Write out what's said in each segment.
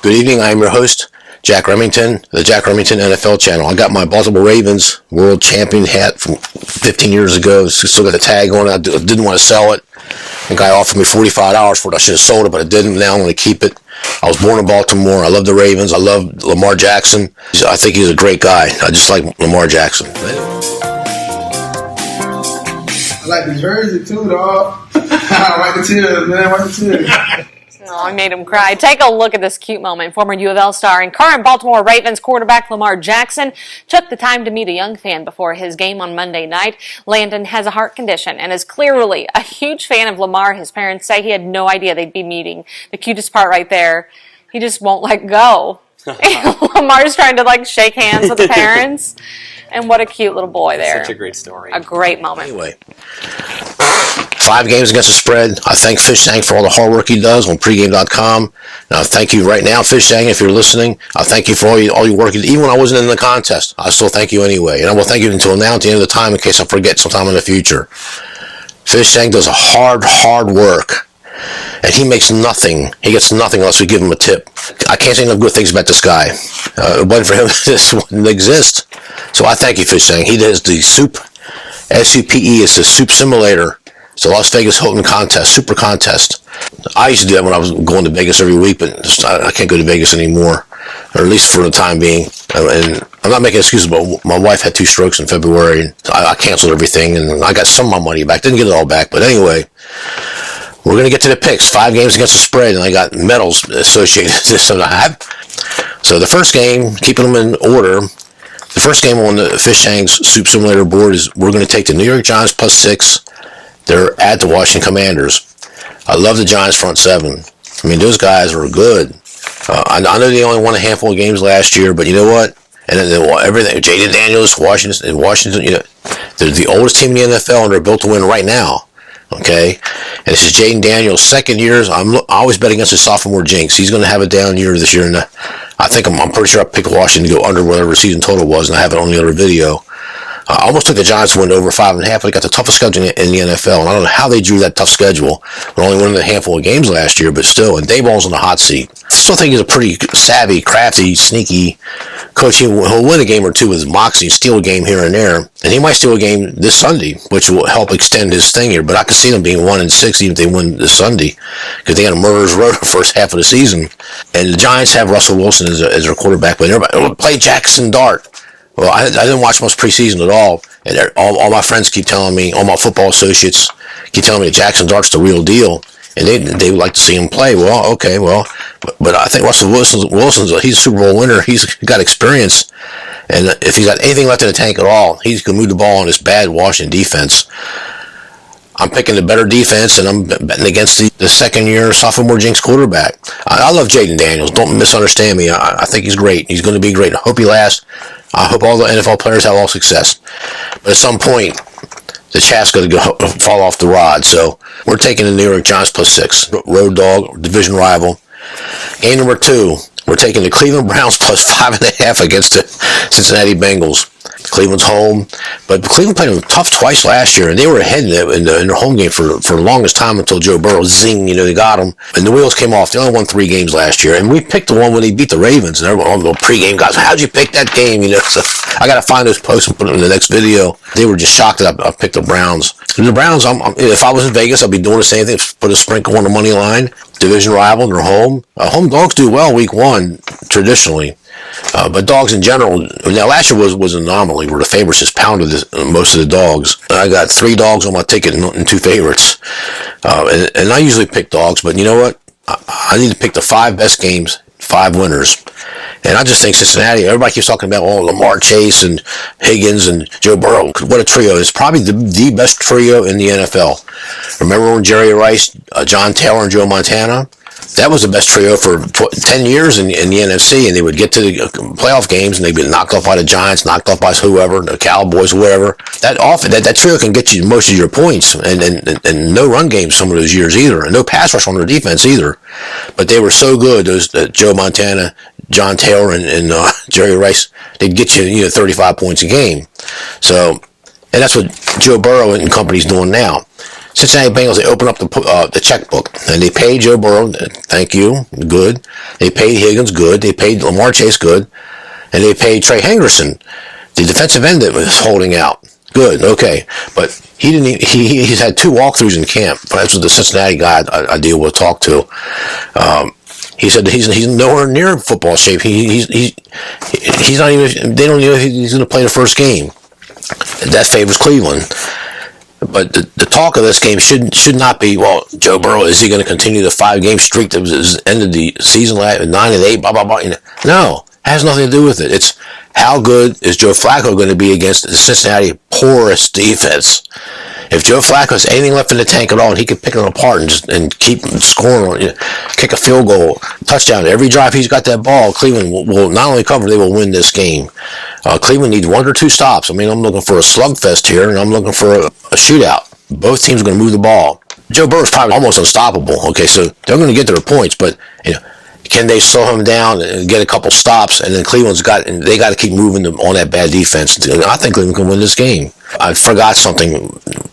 Good evening. I'm your host, Jack Remington, the Jack Remington NFL channel. I got my Baltimore Ravens world champion hat from 15 years ago. Still got the tag on it. I didn't want to sell it. The guy offered me $45 for it. I should have sold it, but I didn't. Now I'm going to keep it. I was born in Baltimore. I love the Ravens. I love Lamar Jackson. I think he's a great guy. I just like Lamar Jackson. I like the jersey too, dog. I like the tears, man. I like the tears. Oh, I made him cry. Take a look at this cute moment. Former U of L star and current Baltimore Ravens quarterback Lamar Jackson took the time to meet a young fan before his game on Monday night. Landon has a heart condition and is clearly a huge fan of Lamar. His parents say he had no idea they'd be meeting. The cutest part right there, he just won't let go. Lamar's trying to shake hands with the parents. And what a cute little boy there. Such a great story. A great moment. Anyway, 5 games against the spread. I thank Fish Tank for all the hard work he does on pregame.com. Now, thank you right now, Fish Tank, if you're listening. I thank you for all your work. Even when I wasn't in the contest, I still thank you anyway. And I will thank you until now at the end of the time in case I forget sometime in the future. Fish Tank does a hard work. And he makes nothing. He gets nothing unless we give him a tip. I can't say enough good things about this guy. If it wasn't for him, this wouldn't exist. So I thank you, Fish Tank. He does the SUPE. SUPE is the SUPE simulator. It's the Las Vegas Hilton contest, super contest. I used to do that when I was going to Vegas every week, but I can't go to Vegas anymore, or at least for the time being. And I'm not making excuses, but my wife had 2 strokes in February, and I canceled everything, and I got some of my money back. Didn't get it all back, but anyway. We're going to get to the picks. 5 games against the spread, and I got medals associated with this. So the first game, keeping them in order, the first game on the Fish Tank's SUPE Simulator board is we're going to take the New York Giants +6. They're at the Washington Commanders. I love the Giants front 7. I mean, those guys are good. I know they only won a handful of games last year, but you know what? And then everything, Jaden Daniels, Washington, they're the oldest team in the NFL, and they're built to win right now. Okay, and this is Jaden Daniels' second year. I always bet against his sophomore jinx. He's going to have a down year this year, and I think I'm pretty sure I picked Washington to go under whatever season total was, and I have it on the other video. I almost took the Giants to win over 5.5, but they got the toughest schedule in the NFL, and I don't know how they drew that tough schedule. They're only winning a handful of games last year, but still, and Dayball's on the hot seat. I still think he's a pretty savvy, crafty, sneaky coach. He'll win a game or two with his moxie, steal a game here and there, and he might steal a game this Sunday, which will help extend his thing here. But I can see them being 1-6 even if they win this Sunday, because they had a murderer's row the first half of the season. And the Giants have Russell Wilson as their quarterback, but everybody play Jackson Dart. Well, I didn't watch much preseason at all, and all my friends keep telling me, all my football associates keep telling me that Jackson Dart's the real deal, and they would like to see him play. Well, okay, but I think Russell Wilson's he's a Super Bowl winner. He's got experience, and if he's got anything left in the tank at all, he's going to move the ball on this bad Washington defense. I'm picking the better defense, and I'm betting against the second-year sophomore jinx quarterback. I love Jaden Daniels. Don't misunderstand me. I think he's great. He's going to be great. I hope he lasts. I hope all the NFL players have all success. But at some point, the chaff's going to fall off the rod. So we're taking the New York Giants +6. Road dog, division rival. Game number 2, we're taking the Cleveland Browns +5.5 against the Cincinnati Bengals. Cleveland's home, but Cleveland played them tough twice last year, and they were ahead in their home game for the longest time until Joe Burrow, zing, they got them, and the wheels came off. They only won 3 games last year, and we picked the one when they beat the Ravens, and everyone, the pregame guys, how'd you pick that game, So I got to find those posts and put them in the next video. They were just shocked that I picked the Browns. And the Browns, if I was in Vegas, I'd be doing the same thing, put a sprinkle on the money line. Division rival, they're home. Home dogs do well week 1, traditionally. But dogs in general, now last year was an anomaly where the favorites just pounded most of the dogs. I got 3 dogs on my ticket and 2 favorites. And I usually pick dogs, but you know what? I need to pick the 5 best games, 5 winners. And I just think Cincinnati, everybody keeps talking about Lamar Chase and Higgins and Joe Burrow. What a trio. It's probably the best trio in the NFL. Remember when Jerry Rice, John Taylor, and Joe Montana? That was the best trio for 10 years in the NFC, and they would get to the playoff games, and they'd be knocked off by the Giants, knocked off by whoever, the Cowboys, whoever. That trio can get you most of your points, and no run games some of those years either, and no pass rush on their defense either. But they were so good, those Joe Montana, John Taylor, and Jerry Rice. They'd get you 35 points a game. So, and that's what Joe Burrow and company's doing now. Cincinnati Bengals, they open up the checkbook, and they pay Joe Burrow, thank you, good. They paid Higgins, good. They paid Lamar Chase, good. And they paid Trey Henderson, the defensive end that was holding out. Good, okay. But he didn't. He's had 2 walkthroughs in camp. That's what the Cincinnati guy I deal with talked to. He said that he's nowhere near football shape. He's not even. They don't know if he's going to play the first game. That favors Cleveland. But the talk of this game should not be, well, Joe Burrow, is he going to continue the 5-game streak that was ended the season last 9-8, blah blah blah. No, it has nothing to do with it. It's how good is Joe Flacco going to be against the Cincinnati porous defense? If Joe Flacco has anything left in the tank at all, and he can pick them apart and keep scoring, kick a field goal, touchdown every drive he's got that ball, Cleveland will not only cover, they will win this game. Cleveland needs 1 or 2 stops. I mean, I'm looking for a slugfest here, and I'm looking for a shootout. Both teams are going to move the ball. Joe Burrow's probably almost unstoppable. Okay, so they're going to get their points, but can they slow him down and get a couple stops? And then they got to keep moving them on that bad defense. I think Cleveland can win this game. I forgot something.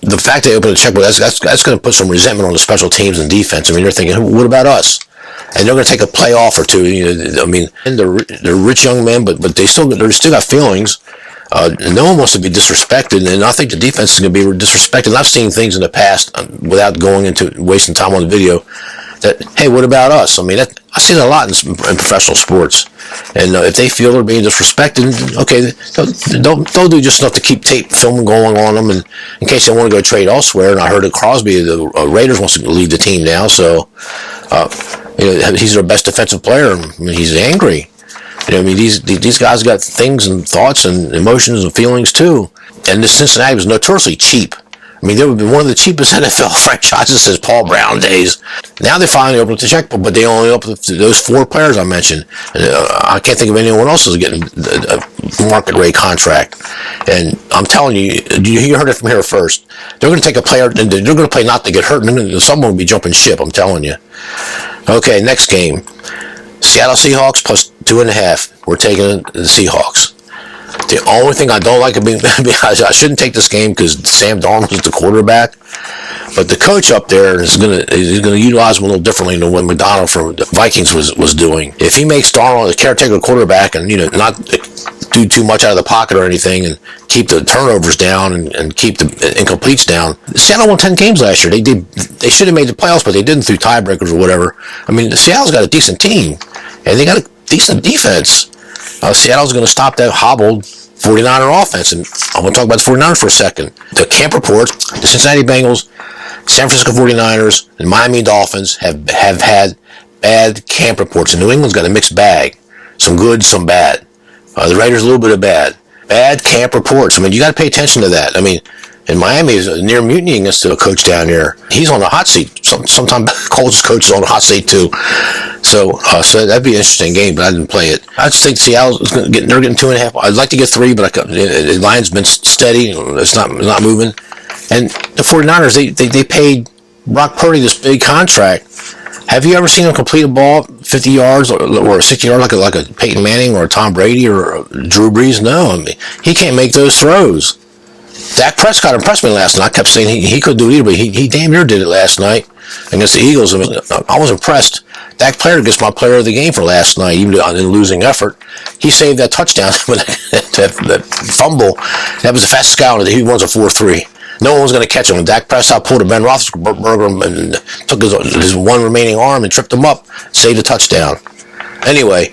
The fact they opened a checkbook, that's going to put some resentment on the special teams and defense. I mean, they're thinking, what about us? And they're going to take a playoff or 2. I mean, they're rich young men, but they still got feelings. No one wants to be disrespected, and I think the defense is going to be disrespected. And I've seen things in the past without going into wasting time on the video. That, hey, what about us? I mean, I see that a lot in professional sports. And if they feel they're being disrespected, okay, they'll do just enough to keep tape film going on them, and in case they want to go trade elsewhere. And I heard that Crosby, the Raiders, wants to leave the team now, so he's their best defensive player. I mean, he's angry. I mean, these guys got things and thoughts and emotions and feelings too. And this Cincinnati was notoriously cheap. I mean, they would be one of the cheapest NFL franchises since Paul Brown days. Now they finally opened up the checkbook, but they only opened up to those 4 players I mentioned. I can't think of anyone else who's getting a market rate contract. And I'm telling you, you heard it from here first. They're going to take a player, and they're going to play not to get hurt, and someone will be jumping ship, I'm telling you. Okay, next game. Seattle Seahawks plus 2.5. We're taking the Seahawks. The only thing I don't like I shouldn't take this game because Sam Darnold is the quarterback, but the coach up there is going to utilize him a little differently than what McDonald from the Vikings was doing. If he makes Darnold a caretaker quarterback and not do too much out of the pocket or anything, and keep the turnovers down and keep the incompletes down. Seattle won 10 games last year. They should have made the playoffs, but they didn't through tiebreakers or whatever. I mean, Seattle's got a decent team, and they got a decent defense. Seattle's going to stop that hobbled 49er offense, and I'm going to talk about the 49ers for a second. The camp reports, the Cincinnati Bengals, San Francisco 49ers, and Miami Dolphins have had bad camp reports, and New England's got a mixed bag. Some good, some bad. The Raiders, a little bit of bad. Bad camp reports. I mean, you got to pay attention to that. I mean, in Miami is a near mutiny against a coach down there. He's on the hot seat. Sometimes Colts coach is on the hot seat too. So that'd be an interesting game, but I didn't play it. I just think Seattle's they're getting 2.5. I'd like to get 3, but the line's been steady. It's not moving. And the 49ers, they paid Brock Purdy this big contract. Have you ever seen him complete a ball 50 yards or 60 yards like a Peyton Manning or a Tom Brady or a Drew Brees? No, I mean, he can't make those throws. Dak Prescott impressed me last night. I kept saying he could do it either, but he damn near did it last night against the Eagles. I was impressed. Dak Player gets my player of the game for last night, even in losing effort. He saved that touchdown, that fumble. That was the fastest guy on it. He won a 4-3. No one was going to catch him. Dak Prescott pulled a Ben Roethlisberger and took his one remaining arm and tripped him up, saved a touchdown. Anyway,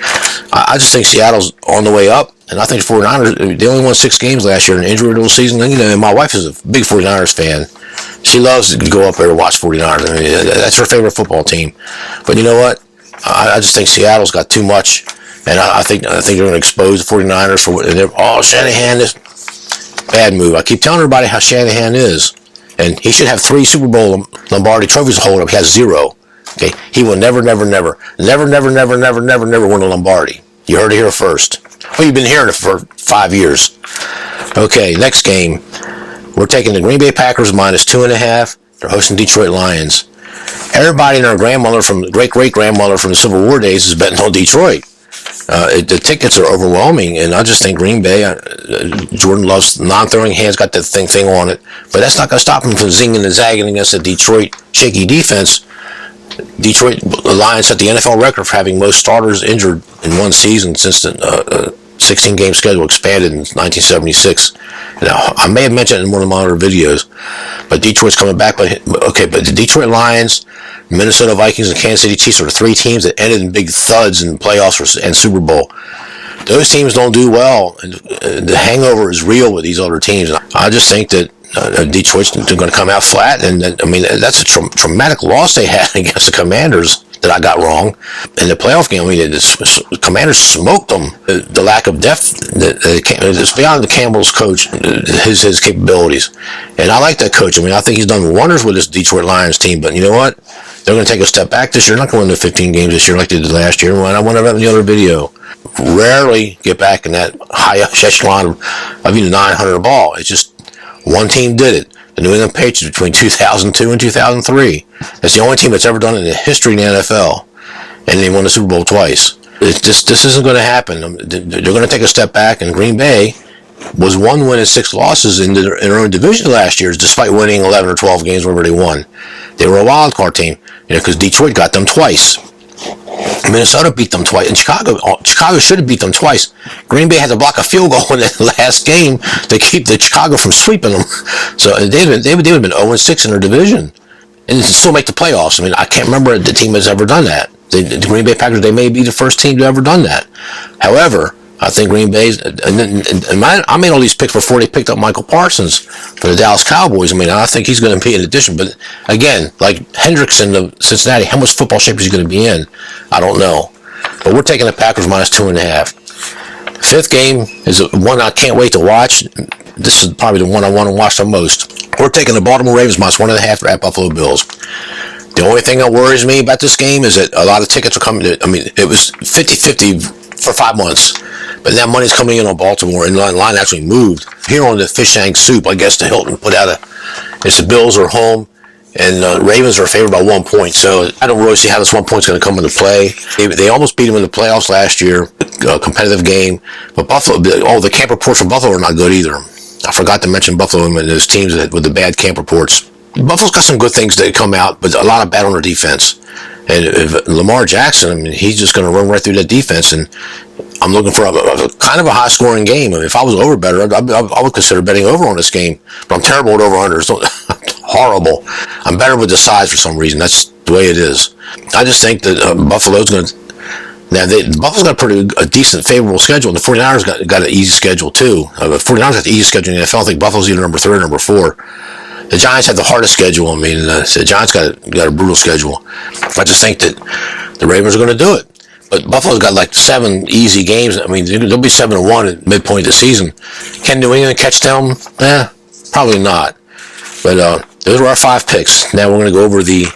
I just think Seattle's on the way up, and I think the 49ers, they only won 6 games last year in an injury-riddled season. And my wife is a big 49ers fan. She loves to go up there and watch 49ers. I mean, that's her favorite football team. But you know what? I just think Seattle's got too much, and I think they're going to expose the 49ers for Shanahan is bad move. I keep telling everybody how Shanahan is, and he should have 3 Super Bowl Lombardi trophies to hold up. He has 0. Okay, he will never win a Lombardi. You heard it here first. Well, you've been hearing it for 5 years. Okay, next game. We're taking the Green Bay Packers minus 2.5. They're hosting Detroit Lions. Everybody and their great-great-grandmother from the Civil War days is betting on Detroit. The tickets are overwhelming, and I just think Green Bay, Jordan Love's non-throwing hands got that thing on it, but that's not going to stop him from zinging and zagging against a Detroit shaky defense. Detroit Lions set the NFL record for having most starters injured in one season since the 16-game schedule expanded in 1976. Now, I may have mentioned it in one of my other videos, but Detroit's coming back. But the Detroit Lions, Minnesota Vikings, and Kansas City Chiefs are the three teams that ended in big thuds in playoffs and Super Bowl. Those teams don't do well, and the hangover is real with these other teams. And I just think that Detroit's going to come out flat, and I mean that's a traumatic loss they had against the Commanders that I got wrong in the playoff game. I mean, the Commanders smoked them. The lack of depth, it's beyond the Campbell's coach, his capabilities, and I like that coach. I mean, I think he's done wonders with this Detroit Lions team. But you know what? They're going to take a step back this year. They're not going to win the 15 games this year like they did last year. I went over that in the other video. Rarely get back in that high echelon of even 900 ball. It's just one team did it. The New England Patriots between 2002 and 2003. That's the only team that's ever done it in the history in the NFL. And they won the Super Bowl twice. This isn't going to happen. They're going to take a step back, and Green Bay was 1 win and 6 losses in their own division last year, despite winning 11 or 12 games wherever they won. They were a wild card team, because Detroit got them twice. Minnesota beat them twice, and Chicago should have beat them twice. Green Bay had to block a field goal in the last game to keep the Chicago from sweeping them. So they would have been 0-6 in their division, and still make the playoffs. I mean, I can't remember the team has ever done that. The Green Bay Packers, they may be the first team to ever done that. However, I think Green Bay's, I made all these picks before they picked up Michael Parsons for the Dallas Cowboys. I mean, I think he's going to be an addition. But again, like Hendrickson of Cincinnati, how much football shape is he going to be in? I don't know. But we're taking the Packers minus 2.5. Fifth game is one I can't wait to watch. This is probably the one I want to watch the most. We're taking the Baltimore Ravens minus 1.5 at Buffalo Bills. The only thing that worries me about this game is that a lot of tickets are coming. I mean, it was 50-50 for 5 months. But now money's coming in on Baltimore, and the line actually moved. Here on the Fish Tank SUPE, I guess the Hilton put out it's the Bills are home, and Ravens are favored by 1 point. So I don't really see how this 1 point's going to come into play. They almost beat them in the playoffs last year, a competitive game. But Buffalo, the camp reports from Buffalo are not good either. I forgot to mention Buffalo and those teams with the bad camp reports. Buffalo's got some good things that come out, but a lot of bad on their defense. And if Lamar Jackson, I mean, he's just going to run right through that defense, and I'm looking for a kind of a high-scoring game. I mean, if I was over better, I would consider betting over on this game. But I'm terrible at over-unders. Horrible. I'm better with the size for some reason. That's the way it is. I just think that Buffalo's going to... Now, Buffalo's got a decent, favorable schedule, and the 49ers got an easy schedule, too. The 49ers got the easy schedule in the NFL. I think Buffalo's either number 3 or number 4. The Giants have the hardest schedule. I mean, the Giants got a brutal schedule. I just think that the Ravens are going to do it. But Buffalo's got like 7 easy games. I mean, they'll be 7-1 at midpoint of the season. Can New England catch them? Probably not. But those are our 5 picks. Now we're going to go over the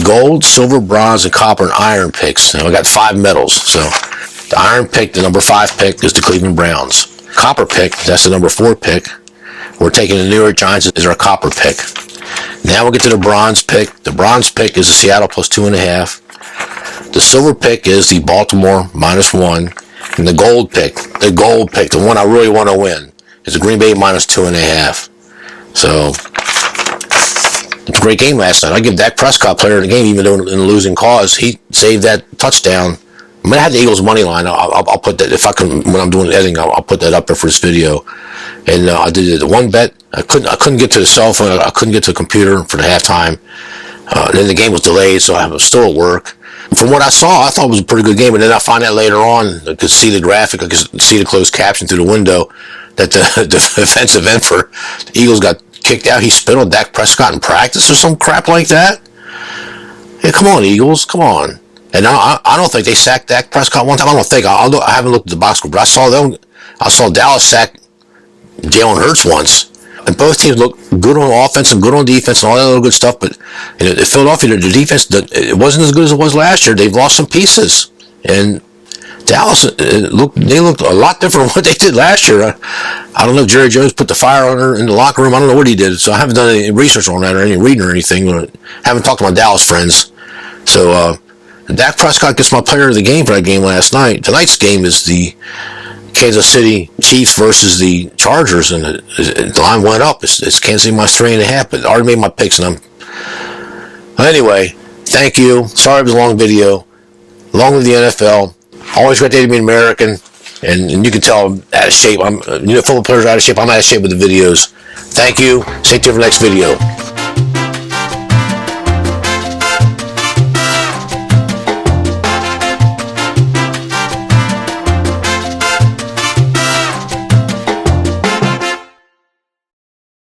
gold, silver, bronze, and copper and iron picks. Now we got 5 medals. So the iron pick, the number 5 pick, is the Cleveland Browns. Copper pick, that's the number 4 pick. We're taking the New York Giants as our copper pick. Now we'll get to the bronze pick. The bronze pick is the Seattle plus 2.5. The silver pick is the Baltimore minus 1. And the gold pick, the one I really want to win, is the Green Bay minus 2.5. So, it's a great game last night. I give Dak Prescott player of the game, even though in a losing cause, he saved that touchdown. I'm going to have the Eagles money line. I'll put that, if I can, when I'm doing editing, I'll put that up there for this video. And I did the one bet. I couldn't get to the cell phone. I couldn't get to the computer for the halftime. Then the game was delayed, so I was still at work. From what I saw, I thought it was a pretty good game. And then I find out later on, I could see the graphic, I could see the closed caption through the window, that the defensive end for the Eagles got kicked out. He spit on Dak Prescott in practice or some crap like that. Hey, come on, Eagles, come on. And I don't think they sacked Dak Prescott one time. I haven't looked at the box score, but I saw Dallas sack Jalen Hurts once. And both teams look good on offense and good on defense and all that other good stuff. But Philadelphia, the defense, it wasn't as good as it was last year. They've lost some pieces. And Dallas, they looked a lot different from what they did last year. I don't know if Jerry Jones put the fire on her in the locker room. I don't know what he did. So I haven't done any research on that or any reading or anything. I haven't talked to my Dallas friends. So Dak Prescott gets my player of the game for that game last night. Tonight's game is the Kansas City Chiefs versus the Chargers, and the line went up. It's Kansas City minus 3.5, but I already made my picks, and anyway, thank you. Sorry it was a long video. Along with the NFL, always great day to be an American, and you can tell I'm out of shape. Football players are out of shape. I'm out of shape with the videos. Thank you. Stay tuned for the next video.